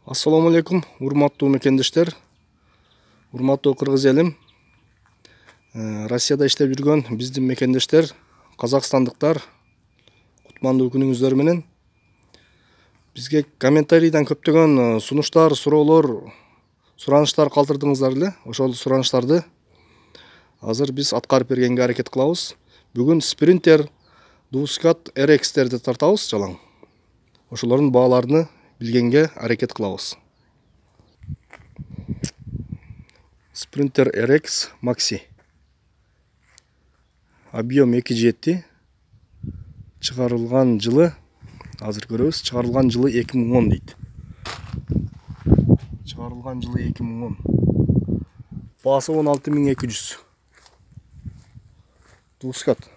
Assalamu alaikum, урматтуу мекендештер, урматтуу кыргыз элим. Россияда иштеп жүргөн биздин мекендештер, казакстандыктар, кутмандуу күнүңүздөр менен. Бизге комментарийден көптөгөн сунуштар, суроолор, сураныштар калтырдыңыздар эле. Ошол сураныштарды азыр биз аткарып бергенге аракет кылабыз. Бүгүн Sprinter Ducat RX-терди тартабыз жалаң. Ошолордун бааларını билгенге аракет кылабыз. Sprinter RX Maxi. Объем 2.7. Чыгарылган жылы, азыр көрөбүз, чыгарылган жылы 2010 дейт. Чыгарылган жылы 2010. Баасы 16200. Ducat.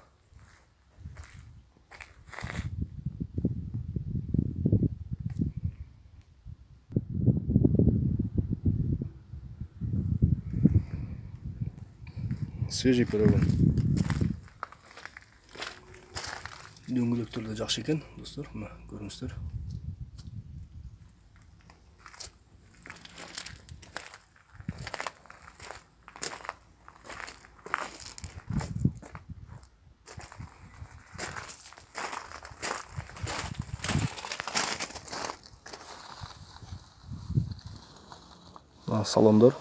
Свежий перегон. Дөңгөлөктөр да жакшы экен, достор. Мына көрүңүздөр. Салондор.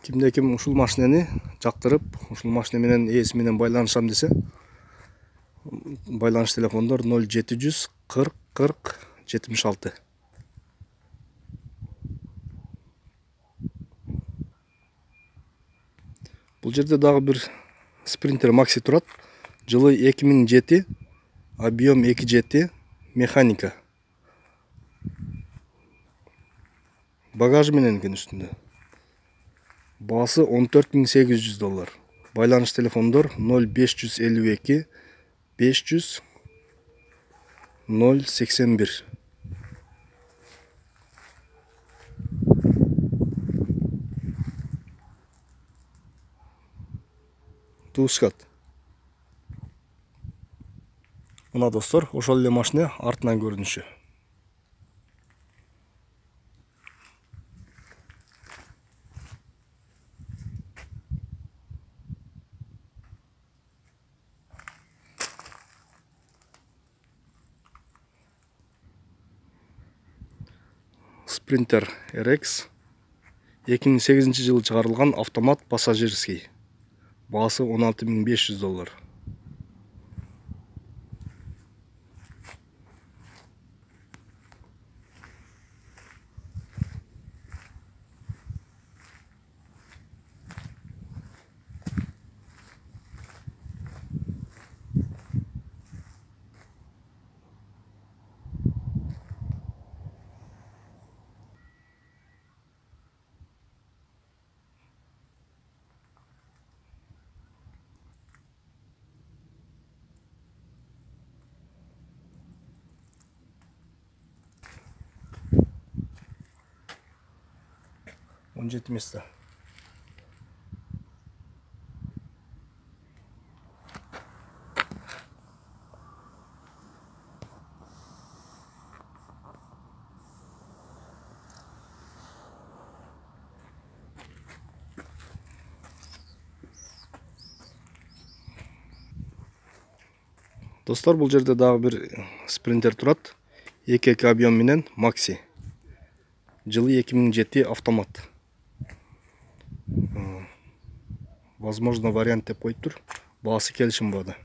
Кимде-ким ушул машинени жактырып, ушул машина менен ээси менен байланышам десе, байланыш телефондор 0700 40 40 76. Бул жерде дагы бир Sprinter Maxi турат. Жылы 2007, объем 2.7, механика. Багажы менен экен үстүндө. Баасы $14800. Байланыш телефондор 0552 500 081. Ducat. Мына достор, ошол эле машина артынан көрүнүшү. Sprinter RX 2008 жылы чыгарылган автомат пассажирский. Баасы $16500. Он жети место. Достор, бул жерде дагы бир Sprinter турат. 2.2 объем менен Maxi. Жылы 2007 автомат. Возможно, вариант деп коюптур. Баасы келишим баада.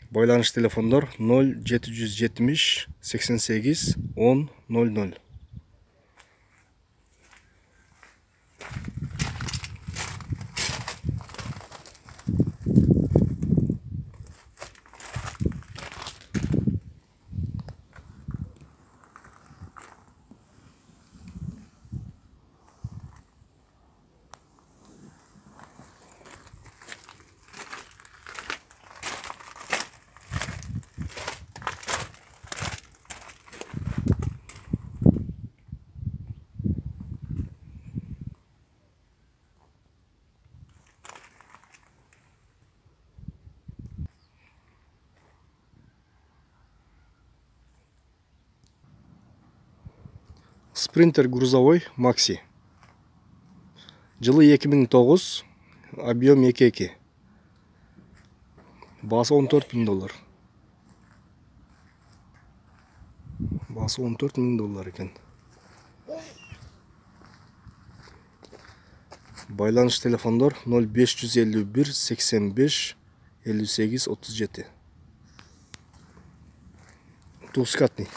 Байланыш телефондор 0770 88 10 00. Спринтер грузовой Макси. Жылы 2009, объем 2.2. Басы $14.000. Басы $14.000 екен. Байланыш телефондар 0551 85 58 37. Двускатный.